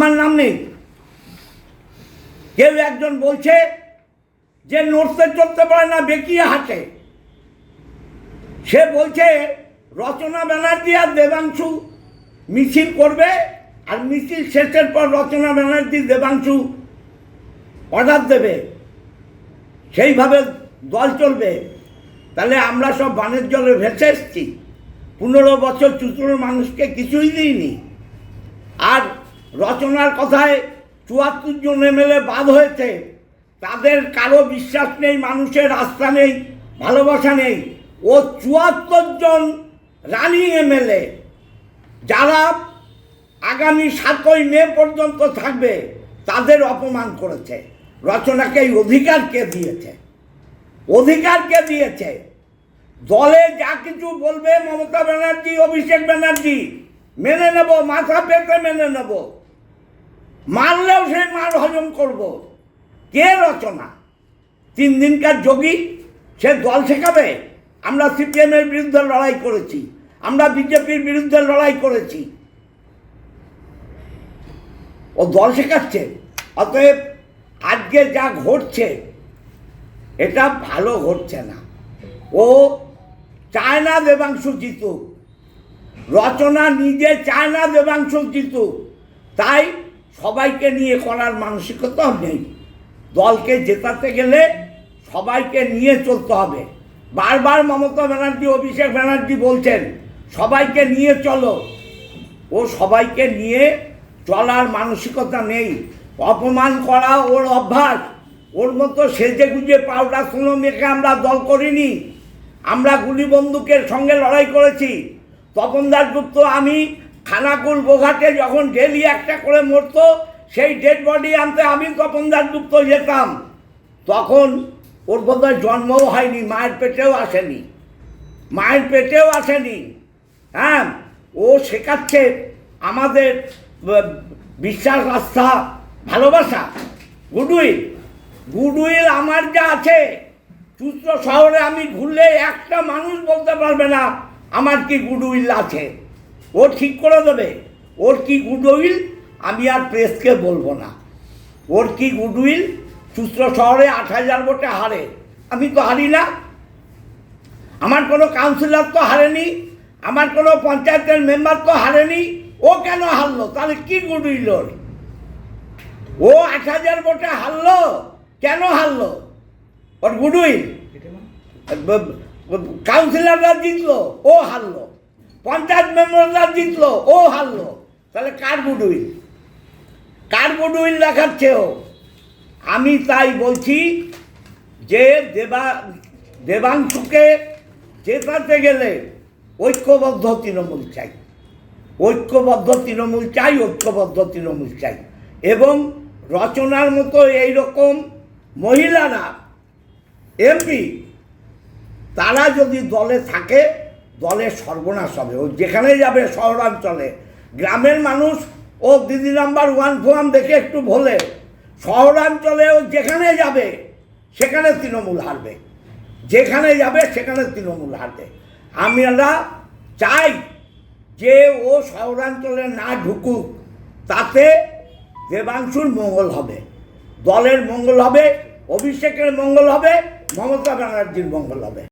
আমার নাম নেই। কেউ একজন বলছে যে নড়তে চলতে পারে না, বেঁকিয়ে হাঁটে। সে বলছে রচনা ব্যানার্জি আর দেবাংশু মিছিল করবে, আর মিছিল শেষের পর রচনা ব্যানার্জি দেবাংশু অর্ডার দেবে, সেইভাবে দল চলবে। তাহলে আমরা সব বানের জলে ভেসে এসছি। 15 বছর চুতুর মানুষকে কিছুই দিইনি। আর রচনার কথায় 74 জন এমএলএ বাদ হয়েছে, তাদের কারো বিশ্বাস নেই, মানুষের আস্থা নেই, ভালোবাসা নেই। ও 74 জন রানিং এমএলএ যারা আগামী 7ই মে পর্যন্ত থাকবে, তাদের অপমান করেছে। রচনাকে এই অধিকার কে দিয়েছে? অধিকার কে দিয়েছে? দলে যা কিছু বলবে মমতা ব্যানার্জি, অভিষেক ব্যানার্জি মেনে নেব, মাথা পেতে মেনে নেব, মারলেও সেই মার হজম করব। কে রচনা? 3 দিনকার যোগী, সে দল শেখাবে? আমরা সিপিএমের বিরুদ্ধে লড়াই করেছি, আমরা বিজেপির বিরুদ্ধে লড়াই করেছি, ও দল শেখাচ্ছে। অতএব আজকে যা ঘটছে এটা ভালো ঘটছে না। ও চায় না দেবাংশু জিতুক, রচনা নিজে চায় না দেবাংশু জিতুক, তাই সবাইকে নিয়ে করার মানসিকতা নেই। দলকে জেতাতে গেলে সবাইকে নিয়ে চলতে হবে। বারবার মমতা ব্যানার্জি, অভিষেক ব্যানার্জি বলছেন সবাইকে নিয়ে চলো। ও সবাইকে নিয়ে চলার মানসিকতা নেই। অপমান করা ওর অভ্যাস। ওর মতো সেজে গুজে পাউডার সোনো মেখে আমরা দল করিনি। আমরা গুলি বন্দুকের সঙ্গে লড়াই করেছি। তপন দাশগুপ্ত, আমি খানাকুল গোঘাটে যখন ডেলি একটা করে মরতো, সেই ডেড বডি আনতে আমি তপন দাশগুপ্ত যেতাম। তখন ওর বোধহয় জন্মও হয়নি, মায়ের পেটেও আসেনি, মায়ের পেটেও আসেনি। হ্যাঁ, ও শেখাচ্ছে আমাদের বিশ্বাস, আস্থা, ভালোবাসা, গুডউইল। গুডউইল আমার যা আছে, চুত্র শহরে আমি ঘুরলে একটা মানুষ বলতে পারবে না আমার কি গুডউইল আছে। ও ঠিক করে দেবে ওর কি গুডউইল। আমি আর প্রেসকে বলবো না ওর কি গুডউইল। চুত্র শহরে 8,000 ভোটে হারে, আমি তো হারি না। আমার কোনো কাউন্সিলর তো হারেনি, আমার কোনো পঞ্চায়েতের মেম্বার তো হারেনি। ও কেন হারলো? তাহলে কি গুডউইল ওর? ও 8,000 ভোটে হারলো, কেন হারলো? ওর গুডউইল। কাউন্সিলররা জিতলো, ও হারলো। পঞ্চায়েত মেম্বাররা জিতলো, ও হারলো। তাহলে কার গুডউইল? কার গুডউইল দেখাচ্ছে ও? আমি তাই বলছি যে দেবাংশুকে জেতাতে গেলে ঐক্যবদ্ধ তৃণমূল চাই, ঐক্যবদ্ধ তৃণমূল চাই, ঐক্যবদ্ধ তৃণমূল চাই। এবং রচনার মতো এইরকম মহিলারা এমপি, তারা যদি দলে থাকে, দলের সর্বনাশ হবে। ও যেখানে যাবে, শহরাঞ্চলে, গ্রামের মানুষ ও দিদি নাম্বার 1 ফোরাম দেখে একটু ভোলে, শহরাঞ্চলে ও যেখানে যাবে সেখানে তৃণমূল হারবে, যেখানে যাবে সেখানে তৃণমূল হারবে। আমরা চাই যে ও শহরাঞ্চলে না ঢুকুক, তাতে দেবাংশুর মঙ্গল হবে, দলের মঙ্গল হবে, অভিষেকের মঙ্গল হবে, মমতা ব্যানার্জির মঙ্গল হবে।